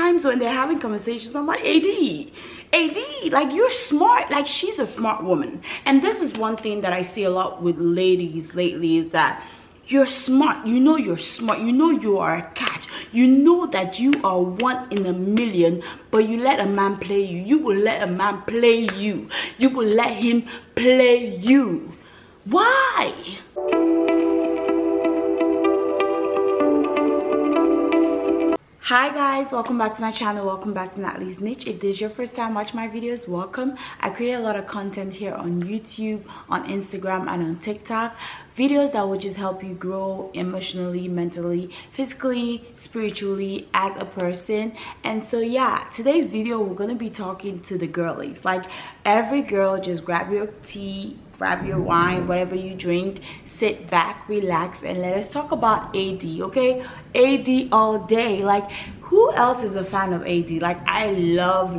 sometimes when they're having conversations, I'm like, AD, like, you're smart. Like, she's a smart woman. And this is one thing that I see a lot with ladies lately, is that you're smart. You know you're smart. You know you are a catch. You know that you are one in a million, but you let a man play you. You will let a man play you. You will let him play you. Why? Hi guys, welcome back to my channel. Welcome back to Natalie's Niche. If this is your first time watching my videos, welcome. I create a lot of content here on YouTube, on Instagram, and on TikTok. Videos that will just help you grow emotionally, mentally, physically, spiritually as a person. And so yeah, today's video we're going to be talking to the girlies. Like, every girl, just grab your tea, grab your wine, whatever you drink, sit back, relax, and let us talk about AD, okay? AD all day. Like, who else is a fan of AD? Like, I love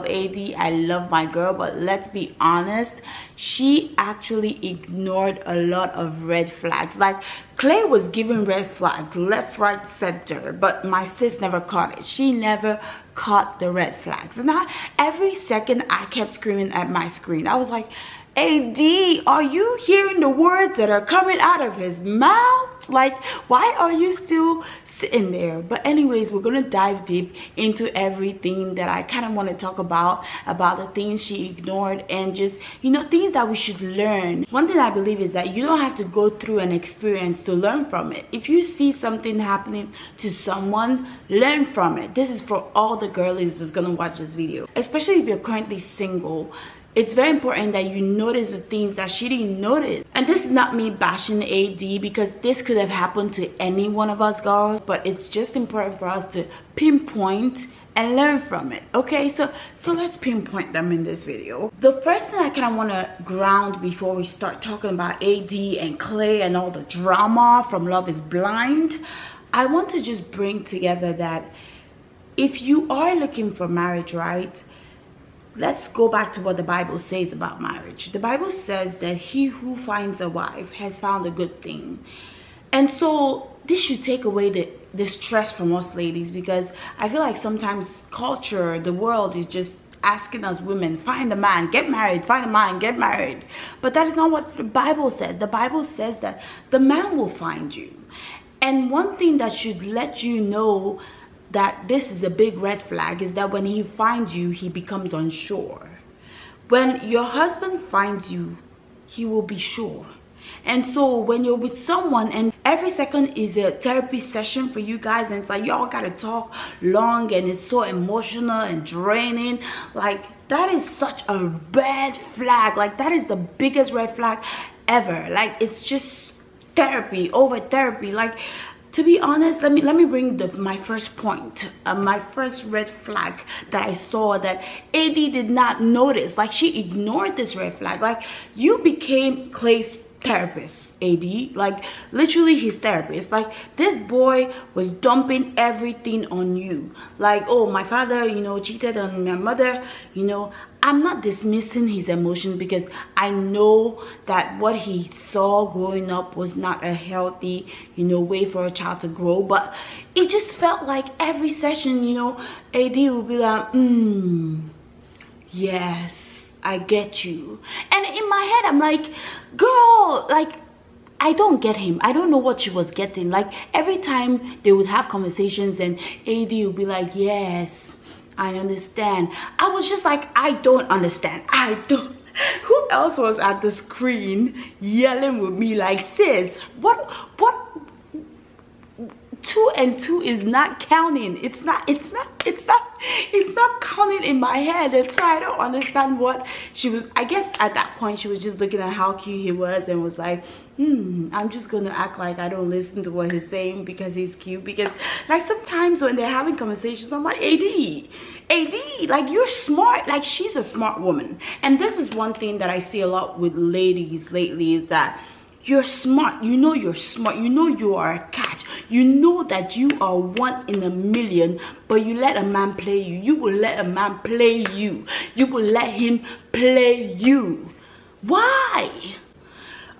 AD. I love my girl, but let's be honest, she actually ignored a lot of red flags. Like, Clay was giving red flags left, right, center, but my sis never caught it. She never caught the red flags. And every second I kept screaming at my screen. I was like, AD, are you hearing the words that are coming out of his mouth? Like, why are you still sitting there? But anyways, we're gonna dive deep into everything that I kind of want to talk about the things she ignored, and just, you know, things that we should learn. One thing I believe is that you don't have to go through an experience to learn from it. If you see something happening to someone, learn from it. This is for all the girlies that's gonna watch this video, especially if you're currently single. It's very important that you notice the things that she didn't notice. And this is not me bashing AD, because this could have happened to any one of us girls, but it's just important for us to pinpoint and learn from it, okay? So let's pinpoint them in this video. The first thing I kind of want to ground before we start talking about AD and Clay and all the drama from Love is Blind, I want to just bring together that if you are looking for marriage, right? Let's go back to what the Bible says about marriage. The Bible says that he who finds a wife has found a good thing. And so this should take away the stress from us ladies, because I feel like sometimes culture, the world is just asking us women, find a man, get married, find a man, get married. But that is not what the Bible says. The Bible says that the man will find you. And one thing that should let you know that this is a big red flag is that when he finds you, he becomes unsure. When your husband finds you, he will be sure. And so when you're with someone and every second is a therapy session for you guys, and it's like y'all gotta talk long and it's so emotional and draining, like, that is such a red flag. Like, that is the biggest red flag ever. Like, it's just therapy over therapy. Like, to be honest, let me bring my first point, my first red flag that I saw that AD did not notice. Like, she ignored this red flag. Like, you became Clay's therapist, AD, like literally his therapist. Like, this boy was dumping everything on you. Like, oh, my father, you know, cheated on my mother. You know, I'm not dismissing his emotions, because I know that what he saw growing up was not a healthy, you know, way for a child to grow. But it just felt like every session, you know, AD would be like, yes, I get you. And in my head, I'm like, girl, like, I don't get him. I don't know what she was getting. Like, every time they would have conversations and AD would be like, yes, I understand. I was just like, I don't understand. I don't. Who else was at the screen yelling with me like, sis, what 2 and 2 is not counting. It's not counting in my head. And so I don't understand what she was. I guess at that point she was just looking at how cute he was and was like, I'm just gonna act like I don't listen to what he's saying because he's cute. Because, like, sometimes when they're having conversations, I'm like, AD, like, you're smart. Like, she's a smart woman. And this is one thing that I see a lot with ladies lately, is that you're smart. You know you're smart. You know you are a catch. You know that you are one in a million, but you let a man play you. You will let a man play you. You will let him play you. Why?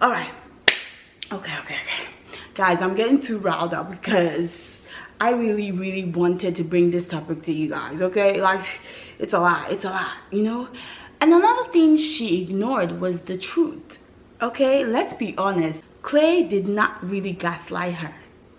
All right. Okay. Guys, I'm getting too riled up because I really wanted to bring this topic to you guys, okay? Like, it's a lot, you know? And another thing she ignored was the truth, okay? Let's be honest. Clay did not really gaslight her,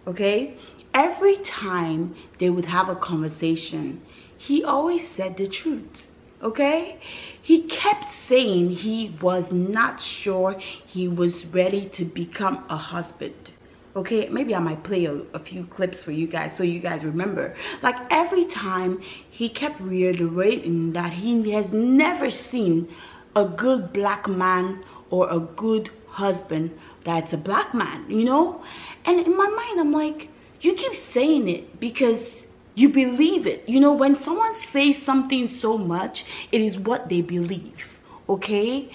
okay? Every time they would have a conversation, he always said the truth, okay? He kept saying he was not sure he was ready to become a husband. Okay, maybe I might play a few clips for you guys so you guys remember. Like, every time he kept reiterating that he has never seen a good black man or a good husband that's a black man, you know? And in my mind, I'm like, you keep saying it because you believe it. You know, when someone says something so much, it is what they believe, okay?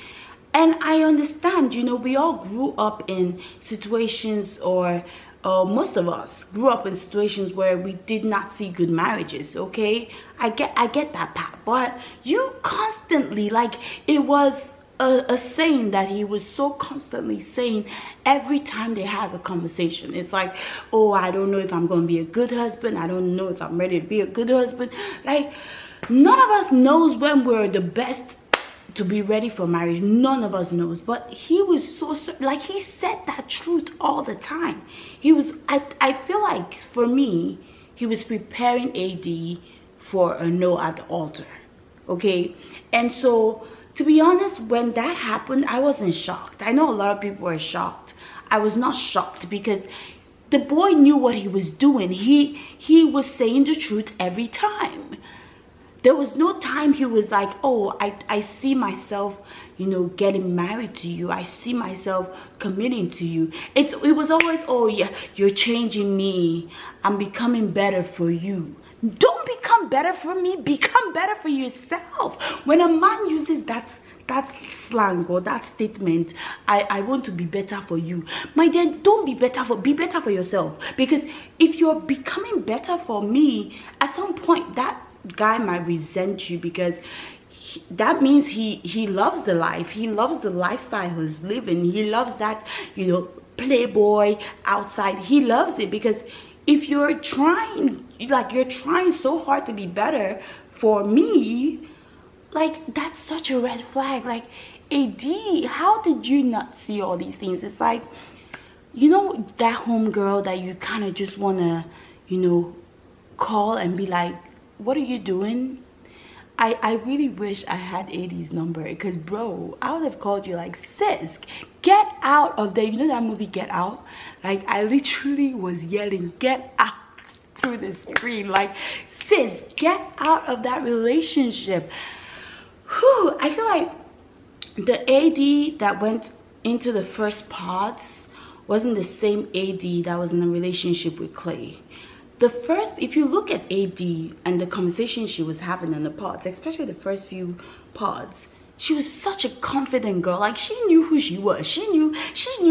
And I understand, you know, we all grew up in situations, or most of us grew up in situations where we did not see good marriages, okay? I get that part. But you constantly, like, it was a saying that he was so constantly saying every time they had a conversation. It's like, oh, I don't know if I'm going to be a good husband. I don't know if I'm ready to be a good husband. Like, none of us knows when we're the best to be ready for marriage. None of us knows. But he was so, like, he said that truth all the time. He was, I feel like, for me, he was preparing AD for a no at the altar, okay? And so, to be honest, when that happened, I wasn't shocked. I know a lot of people were shocked. I was not shocked because the boy knew what he was doing. He was saying the truth every time. There was no time he was like, oh, I see myself, you know, getting married to you. I see myself committing to you. It was always, oh yeah, you're changing me. I'm becoming better for you. Don't become better for me. Become better for yourself. When a man uses that slang or that statement, I want to be better for you, my dear, don't be better for yourself. Because if you're becoming better for me, at some point that guy might resent you, because that means he loves the life, he loves the lifestyle he's living, he loves that, you know, playboy outside. He loves it. Because if you're trying, like, you're trying so hard to be better for me, like, that's such a red flag. Like, AD, how did you not see all these things? It's like, you know, that homegirl that you kind of just want to, you know, call and be like, what are you doing? I really wish I had AD's number, because, bro, I would have called you like, sis, get out of there. You know that movie Get Out? Like, I literally was yelling, get out, through the screen. Like, sis, get out of that relationship. Whew, I feel like the AD that went into the first parts wasn't the same AD that was in a relationship with Clay. The first, if you look at AD and the conversation she was having in the pods, especially the first few pods, she was such a confident girl. Like, she knew who she was. She knew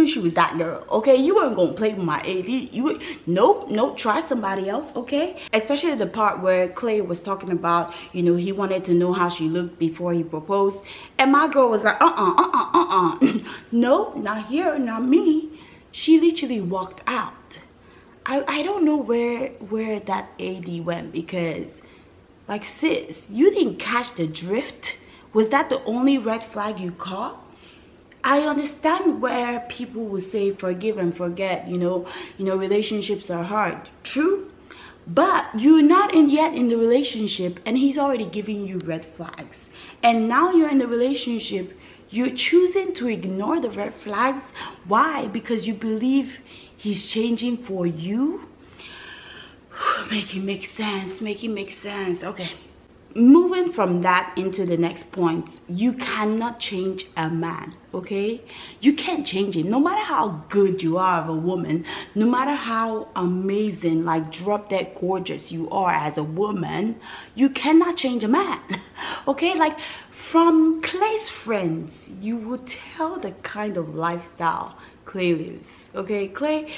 she was that girl, okay? You weren't gonna play with my AD. You would, nope, try somebody else, okay? Especially the part where Clay was talking about, you know, he wanted to know how she looked before he proposed. And my girl was like, no, not here, not me. She literally walked out. I don't know where that AD went, because, like, sis, you didn't catch the drift. Was that the only red flag you caught? I understand where people will say forgive and forget, you know, relationships are hard. True. But you're not yet in the relationship, and he's already giving you red flags. And now you're in the relationship, you're choosing to ignore the red flags. Why? Because you believe he's changing for you. Make it make sense. Make it make sense. Okay. Moving from that into the next point, you cannot change a man, okay? You can't change it. No matter how good you are of a woman, no matter how amazing, like, drop dead gorgeous you are as a woman, you cannot change a man, okay? Like, from Clay's friends, you would tell the kind of lifestyle Clay lives, okay? Clay,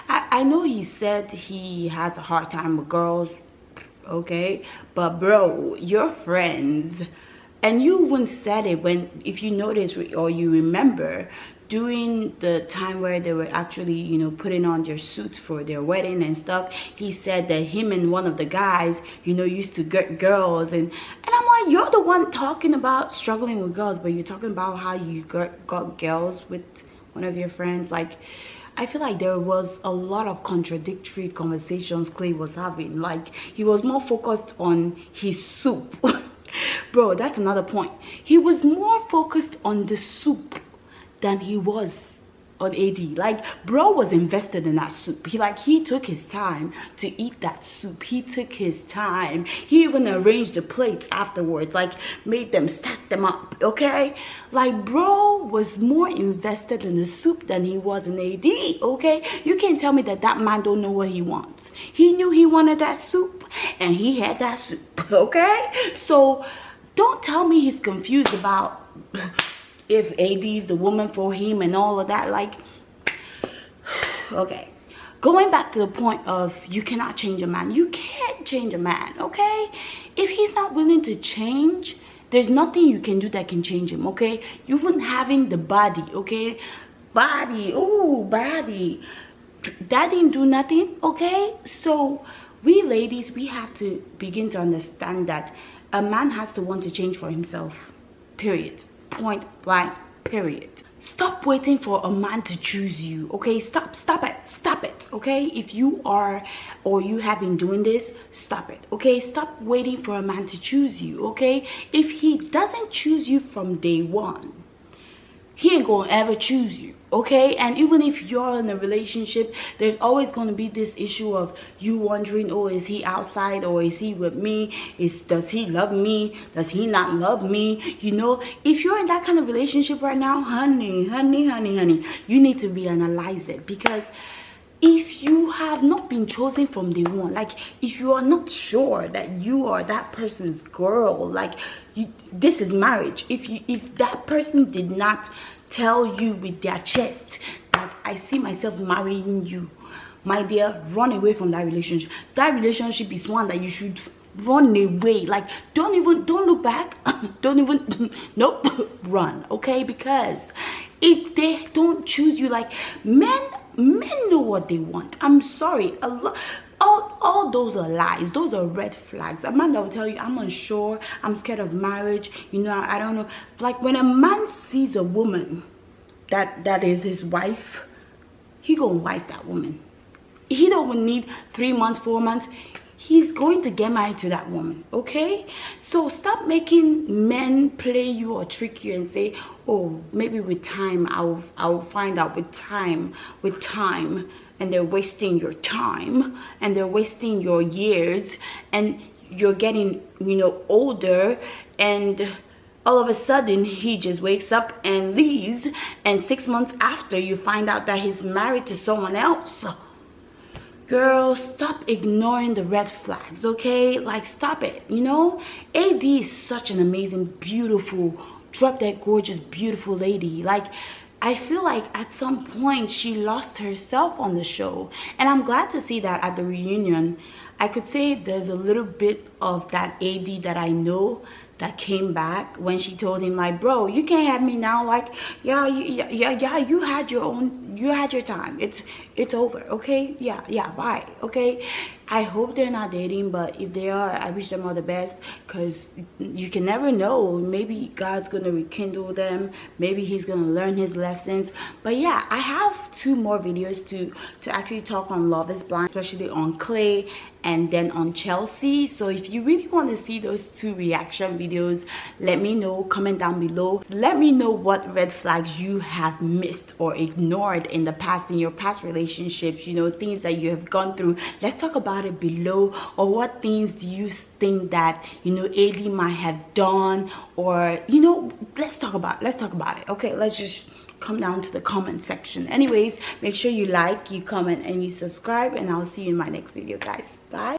I know he said he has a hard time with girls, okay? But, bro, your friends, And you even said it when, if you notice or you remember, during the time where they were actually, you know, putting on their suits for their wedding and stuff, he said that him and one of the guys, you know, used to get girls. And I'm like, you're the one talking about struggling with girls, but you're talking about how you got girls with one of your friends. Like, I feel like there was a lot of contradictory conversations Clay was having. Like, he was more focused on his soup. Bro, that's another point. He was more focused on the soup than he was on AD. Like, bro was invested in that soup. He took his time to eat that soup. He took his time. He even arranged the plates afterwards, like made them, stack them up, okay? Like, bro was more invested in the soup than he was in AD, okay? You can't tell me that that man don't know what he wants. He knew he wanted that soup, and he had that soup, okay? So don't tell me he's confused about if AD is the woman for him and all of that. Like, okay, going back to the point of you cannot change a man. You can't change a man, okay? If he's not willing to change, there's nothing you can do that can change him, okay? Even having the body, okay? Body, ooh, body. That didn't do nothing, okay? So we ladies, we have to begin to understand that a man has to want to change for himself, period. Point blank, period. Stop waiting for a man to choose you, okay? Stop it, okay? If you are, or you have been doing this, stop it, okay? Stop waiting for a man to choose you, okay? If he doesn't choose you from day one, he ain't gonna ever choose you, okay? And even if you're in a relationship, there's always gonna be this issue of you wondering, oh, is he outside or is he with me? Does he love me? Does he not love me? You know, if you're in that kind of relationship right now, honey, you need to reanalyze it. Because if you have not been chosen from day one, like if you are not sure that you are that person's girl, like this is marriage. If that person did not tell you with their chest that I see myself marrying you, my dear, run away from that relationship. That relationship is one that you should run away. Like, don't look back. Don't even, nope, run, okay? Because if they don't choose you, like, men know what they want. I'm sorry, all those are lies. Those are red flags. A man that will tell you, I'm unsure, I'm scared of marriage, you know, I don't know. Like, when a man sees a woman that is his wife, he gonna wife that woman. He don't need 3 months, 4 months. He's going to get married to that woman, okay? So stop making men play you or trick you and say, oh, maybe with time I'll find out. With time, and they're wasting your time, and they're wasting your years, and you're getting, you know, older, and all of a sudden he just wakes up and leaves, and 6 months after you find out that he's married to someone else. Girl, stop ignoring the red flags, okay? Like, stop it, you know? AD is such an amazing, beautiful, drop dead gorgeous, beautiful lady. Like, I feel like at some point she lost herself on the show. And I'm glad to see that at the reunion, I could say there's a little bit of that AD that I know that came back when she told him, like, bro, you can't have me now. Like, yeah, you had your time. It's over, okay? Yeah, bye, okay? I hope they're not dating, but if they are, I wish them all the best, because you can never know. Maybe God's gonna rekindle them. Maybe he's gonna learn his lessons. But yeah, I have 2 more videos to actually talk on Love is Blind, especially on Clay and then on Chelsea. So if you really want to see those 2 reaction videos, let me know, comment down below. Let me know what red flags you have missed or ignored in the past, in your past relationships, you know, things that you have gone through. Let's talk about it below. Or what things do you think that, you know, AD might have done, or, you know, let's talk about it. Okay, let's just come down to the comment section. Anyways, make sure you like, you comment, and you subscribe, and I'll see you in my next video, guys. Bye.